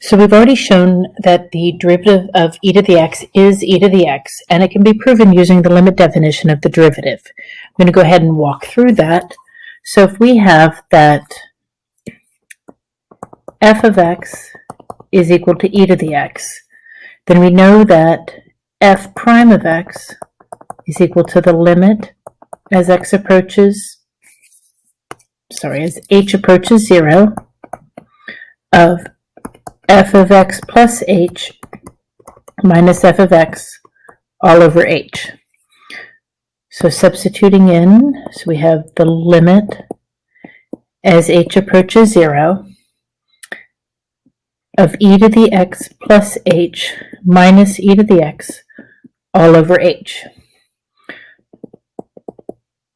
So we've already shown that the derivative of e to the x is e to the x, and it can be proven using the limit definition of the derivative. I'm going to go ahead and walk through that. So if we have that f of x is equal to e to the x, then we know that f prime of x is equal to the limit as h approaches 0 of f of x plus h minus f of x all over h. So substituting in, so we have the limit as h approaches 0 of e to the x plus h minus e to the x all over h.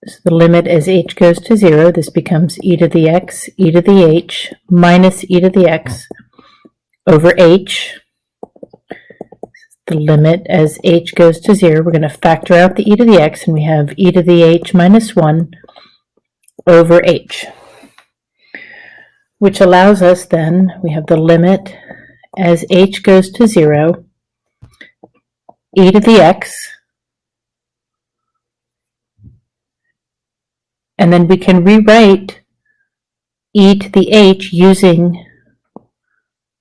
So the limit as h goes to 0, this becomes e to the x, e to the h minus e to the x over h. The limit as h goes to 0, we're going to factor out the e to the x, and we have e to the h minus 1 over h, which allows us then, we have the limit as h goes to 0, e to the x, and then we can rewrite e to the h using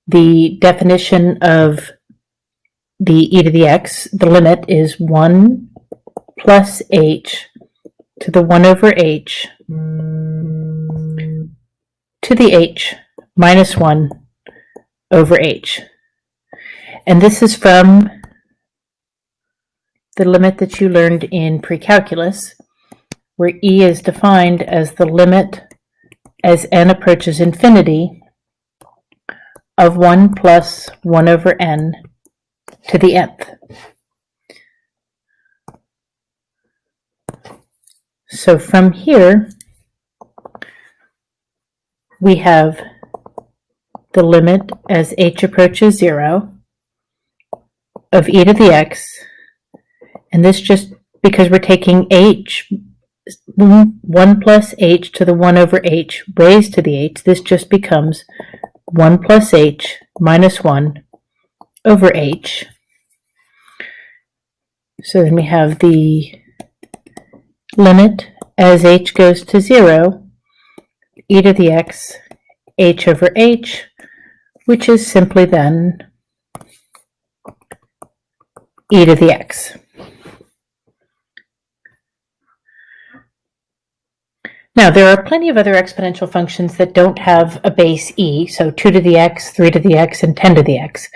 the definition of the e to the x. The limit is 1 plus h to the 1 over h to the h minus 1 over h. And this is from the limit that you learned in pre-calculus, where e is defined as the limit as n approaches infinity of 1 plus 1 over n to the nth. So from here, we have the limit as h approaches 0 of e to the x, and this just because we're taking h, 1 plus h to the 1 over h raised to the h, this just becomes 1 plus h minus 1 over h. So then we have the limit as h goes to 0, e to the x, h over h, which is simply then e to the x. Now, there are plenty of other exponential functions that don't have a base e, so 2 to the x, 3 to the x, and 10 to the x.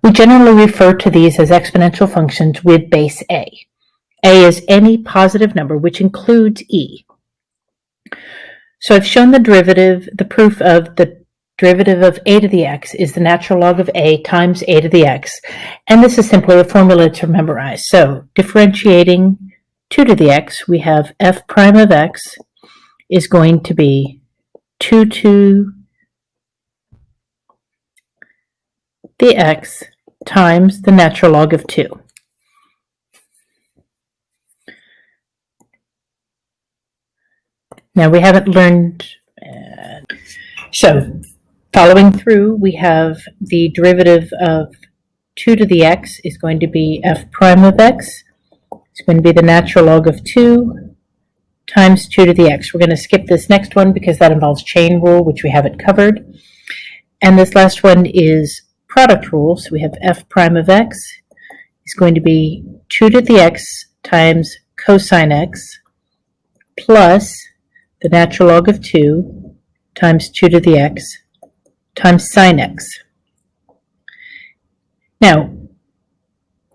We generally refer to these as exponential functions with base a. A is any positive number, which includes e. So I've shown the derivative, the proof of the derivative of a to the x is the natural log of a times a to the x, and this is simply a formula to memorize. So differentiating 2 to the x, we have f prime of x is going to be 2 to the x times the natural log of 2. Now we haven't learned, so following through, we have the derivative of 2 to the x is going to be f prime of x. It's going to be the natural log of 2 times 2 to the x. We're going to skip this next one because that involves chain rule, which we haven't covered. And this last one is product rule. So we have f prime of x is going to be 2 to the x times cosine x plus the natural log of 2 times 2 to the x times sine x. Now,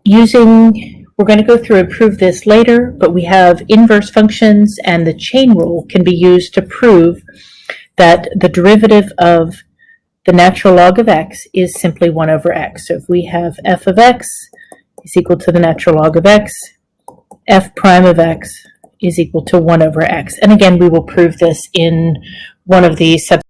we're going to go through and prove this later, but we have inverse functions, and the chain rule can be used to prove that the derivative of the natural log of x is simply 1 over x. So if we have f of x is equal to the natural log of x, f prime of x is equal to 1 over x. And again, we will prove this in one of the